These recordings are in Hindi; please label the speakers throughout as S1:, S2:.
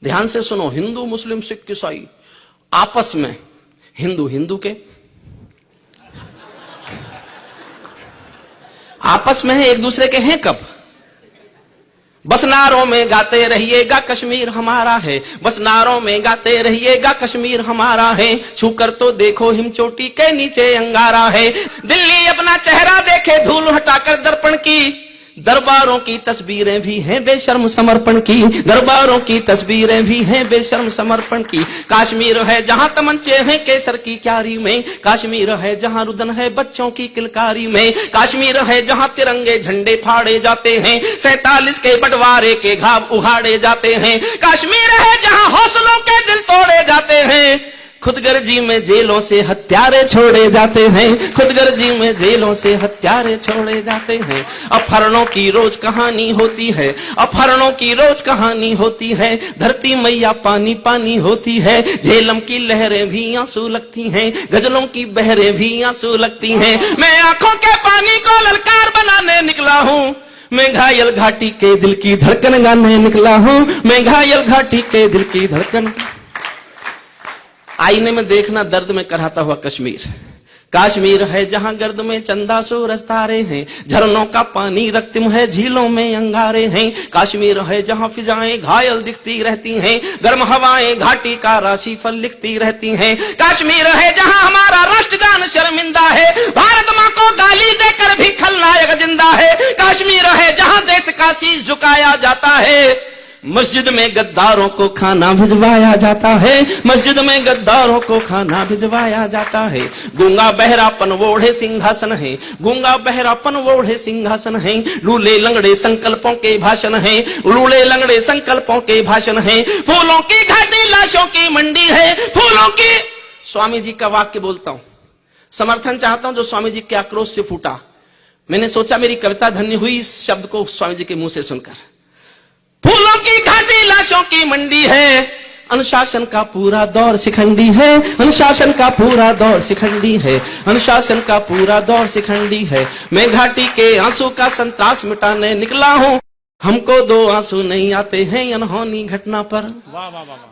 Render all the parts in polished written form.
S1: ध्यान से सुनो, हिंदू मुस्लिम सिख ईसाई आपस में हिंदू हिंदू के आपस में है, एक दूसरे के हैं कब? बस नारों में गाते रहिएगा कश्मीर हमारा है, बस नारों में गाते रहिएगा कश्मीर हमारा है, छूकर तो देखो हिम चोटी के नीचे अंगारा है। दिल्ली अपना चेहरा देखे धूल हटाकर दर्पण की, दरबारों की तस्वीरें भी हैं बेशर्म समर्पण की, दरबारों की तस्वीरें भी हैं बेशर्म समर्पण की। काश्मीर है जहां तमंचे हैं केसर की क्यारी में, काश्मीर है जहां रुदन है बच्चों की किलकारी में, काश्मीर है जहां तिरंगे झंडे फाड़े जाते हैं, 47 के बंटवारे के घाव उहाड़े जाते हैं, काश्मीर है जहां हौसलों के दिल तोड़े जाते हैं, खुदगर्जी में जेलों से हत्यारे छोड़े जाते हैं, खुदगर्जी में जेलों से हत्यारे छोड़े जाते हैं। अपहरणों की रोज कहानी होती है, अपहरणों की रोज कहानी होती है, धरती मैया पानी पानी होती है, झेलम की लहरें भी आंसू लगती हैं, गजलों की बहरें भी आंसू लगती हैं। मैं आंखों के पानी को ललकार बनाने निकला हूं, मैं घायल घाटी के दिल की धड़कन गाने निकला हूं, मैं घायल घाटी के दिल की धड़कन। आईने में देखना दर्द में कराहता हुआ कश्मीर, काश्मीर है जहां गर्द में चंदा सूरज तारे हैं, झरनों का पानी रक्तिम है झीलों में अंगारे हैं, काश्मीर है जहां फिजाएं घायल दिखती रहती हैं, गर्म हवाएं घाटी का राशिफल लिखती रहती हैं, काश्मीर है जहां हमारा राष्ट्रगान शर्मिंदा है, भारत मां को गाली देकर भी खलनायक जिंदा है, काश्मीर है जहां देश का शीश झुकाया जाता है, मस्जिद में गद्दारों को खाना भिजवाया जाता है, मस्जिद में गद्दारों को खाना भिजवाया जाता है। गूंगा बहरापन वोढ़े सिंहासन है, गूंगा बहरापन वोढ़े सिंहासन है, लूले लंगड़े संकल्पों के भाषण है, लूले लंगड़े संकल्पों के भाषण है, फूलों की घाटी लाशों की मंडी है, फूलों की। स्वामी जी का वाक्य बोलता हूं, समर्थन चाहता हूं जो स्वामी जी के आक्रोश से फूटा। मैंने सोचा मेरी कविता धन्य हुई इस शब्द को स्वामी जी के मुंह से सुनकर। फूलों की घाटी लाशों की मंडी है, अनुशासन का पूरा दौर शिखंडी है, अनुशासन का पूरा दौर शिखंडी है, अनुशासन का पूरा दौर शिखंडी है। मैं घाटी के आंसू का संतास मिटाने निकला हूं, हमको दो आंसू नहीं आते हैं अनहोनी घटना पर।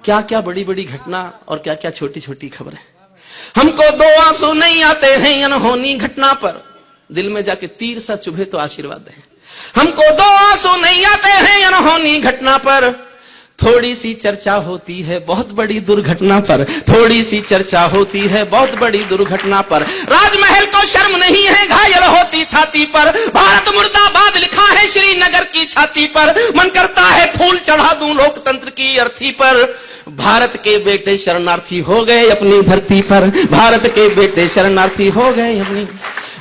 S1: क्या क्या बड़ी बड़ी घटना और क्या क्या छोटी छोटी खबरें। हमको दो आंसू नहीं आते हैं अनहोनी घटना पर, दिल में जाके तीर सा चुभे तो आशीर्वाद है। हमको दो आंसू नहीं आते हैं अनहोनी घटना पर, थोड़ी सी चर्चा होती है बहुत बड़ी दुर्घटना पर, थोड़ी सी चर्चा होती है बहुत बड़ी दुर्घटना पर। राजमहल को शर्म नहीं है घायल होती छाती पर, भारत मुर्दाबाद लिखा है श्रीनगर की छाती पर, मन करता है फूल चढ़ा दूं लोकतंत्र की अर्थी पर। भारत के बेटे शरणार्थी हो गए अपनी धरती पर, भारत के बेटे शरणार्थी हो गए अपनी,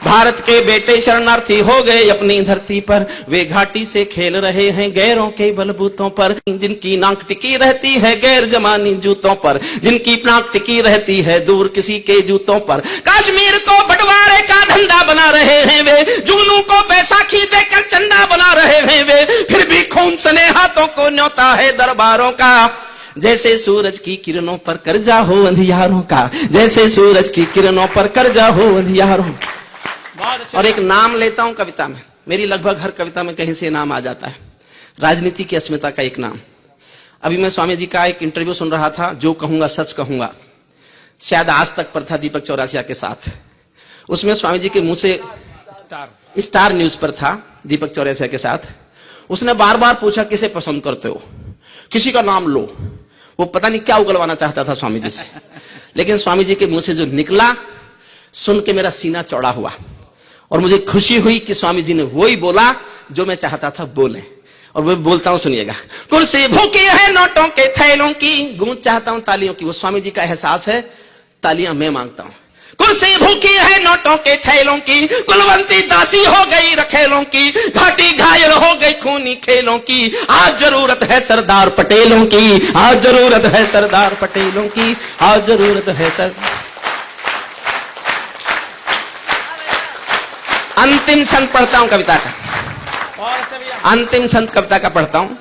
S1: भारत के बेटे शरणार्थी हो गए अपनी धरती पर। वे घाटी से खेल रहे हैं गैरों के बलबूतों पर, जिनकी नाक टिकी रहती है गैर जमानी जूतों पर, जिनकी नाक टिकी रहती है दूर किसी के जूतों पर। काश्मीर को बंटवारे का धंधा बना रहे हैं वे, जुगनू को बैसाखी देकर चंदा बना रहे हैं वे, फिर भी खून सने हाथों को न्योता है दरबारों का। जैसे सूरज की किरणों पर कर्जा हो अंधियारों का, जैसे सूरज की किरणों पर कर्जा हो अंधियारों। और एक नाम लेता हूं कविता में, मेरी लगभग हर कविता में कहीं से नाम आ जाता है, राजनीति की अस्मिता का एक नाम। अभी मैं स्वामी जी का एक इंटरव्यू सुन रहा था, जो कहूंगा सच कहूंगा, शायद आज तक पर था दीपक चौरसिया के साथ। उसमें स्वामी जी के मुंह से स्टार न्यूज पर था दीपक चौरसिया के साथ। उसने बार बार पूछा किसे पसंद करते हो, किसी का नाम लो। वो पता नहीं क्या उगलवाना चाहता था स्वामी जी से, लेकिन स्वामी जी के मुंह से जो निकला सुन के मेरा सीना चौड़ा हुआ और मुझे खुशी हुई कि स्वामी जी ने वही बोला जो मैं चाहता था बोले। और वो बोलता हूं सुनिएगा। कुर्सी भूखी है नोटों के थैलों की, गूंज चाहता हूं तालियों की। वो स्वामी जी का एहसास है, तालियां मैं मांगता हूं। कुर्सी भूखी है नोटों के थैलों की, कुलवंती दासी हो गई रखेलों की, घाटी घायल हो गई खूनी खेलों की। आज जरूरत है सरदार पटेलों की, आज जरूरत है सरदार पटेलों की, आज जरूरत है सरदार। अंतिम छंद पढ़ता हूं कविता का, अंतिम छंद कविता का पढ़ता हूं।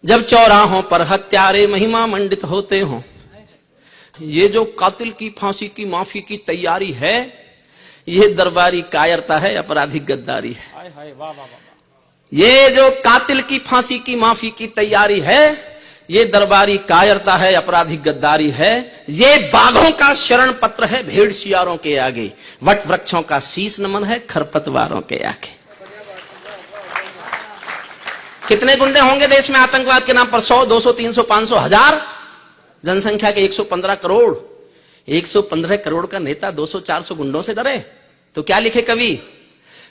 S1: जब चौराहों पर हत्यारे महिमा मंडित होते हों, ये जो कातिल की फांसी की माफी की तैयारी है, ये दरबारी कायरता है, आपराधिक गद्दारी है। ये जो कातिल की फांसी की माफी की तैयारी है, ये दरबारी कायरता है, आपराधिक गद्दारी है। ये बाघों का शरण पत्र है भेड़ शियारों के आगे, वट वृक्षों का शीश नमन है खरपतवारों के आगे। कितने गुंडे होंगे देश में आतंकवाद के नाम पर? 100, 200, 300, 500, 1000। जनसंख्या के 115 करोड़। 115 करोड़ का नेता 200, 400 गुंडों से डरे? तो क्या लिखे कवि?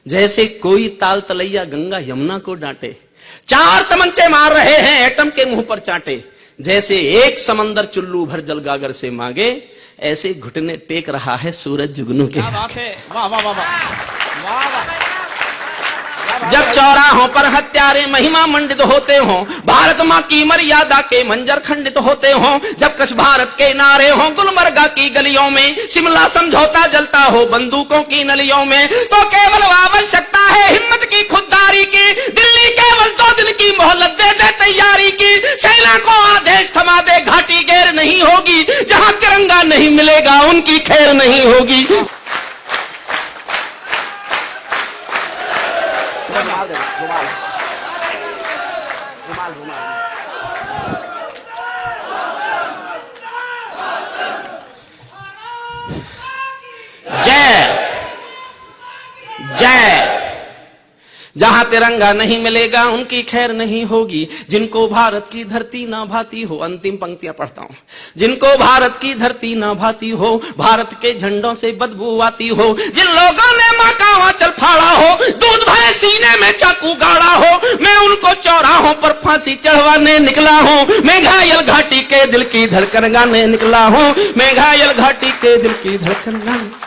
S1: जैसे कोई ताल तलैया गंगा यमुना को डांटे, 4 तमंचे मार रहे हैं एटम के मुंह पर चांटे। जैसे एक समंदर चुल्लू भर जल गागर से मांगे, ऐसे घुटने टेक रहा है सूरज जुगनू के।
S2: वाह वाह वाह वाह वाह।
S1: जब चौराहों पर हत्यारे महिमा मंडित होते हों, भारत मां की मर्यादा के मंजर खंडित होते हों, जब कश भारत के नारे हों गुलमर्गा की गलियों में, शिमला समझौता जलता हो बंदूकों की नलियों में, तो केवल आवश्यकता है हिम्मत की, खुददारी की। दिल्ली केवल 2 दिन की मोहलत दे दे तैयारी की, सेना को आदेश थमा दे, घाटी गैर नहीं होगी, जहां तिरंगा नहीं मिलेगा उनकी खैर नहीं होगी। जय जय। जहां तिरंगा नहीं मिलेगा उनकी खैर नहीं होगी, जिनको भारत की धरती ना भाती हो। अंतिम पंक्तियां पढ़ता हूं। जिनको भारत की धरती ना भाती हो, भारत के झंडों से बदबू आती हो, जिन लोगों ने मां का आंचल फाड़ा हो, दूध भरे सीने में चाकू गाड़ा हो, मैं उनको चौराहों पर फांसी चढ़वाने निकला हूं। मैं घायल घाटी के दिल की धड़कन गाने निकला हूं। मैं घायल घाटी के दिल की धड़कन गाने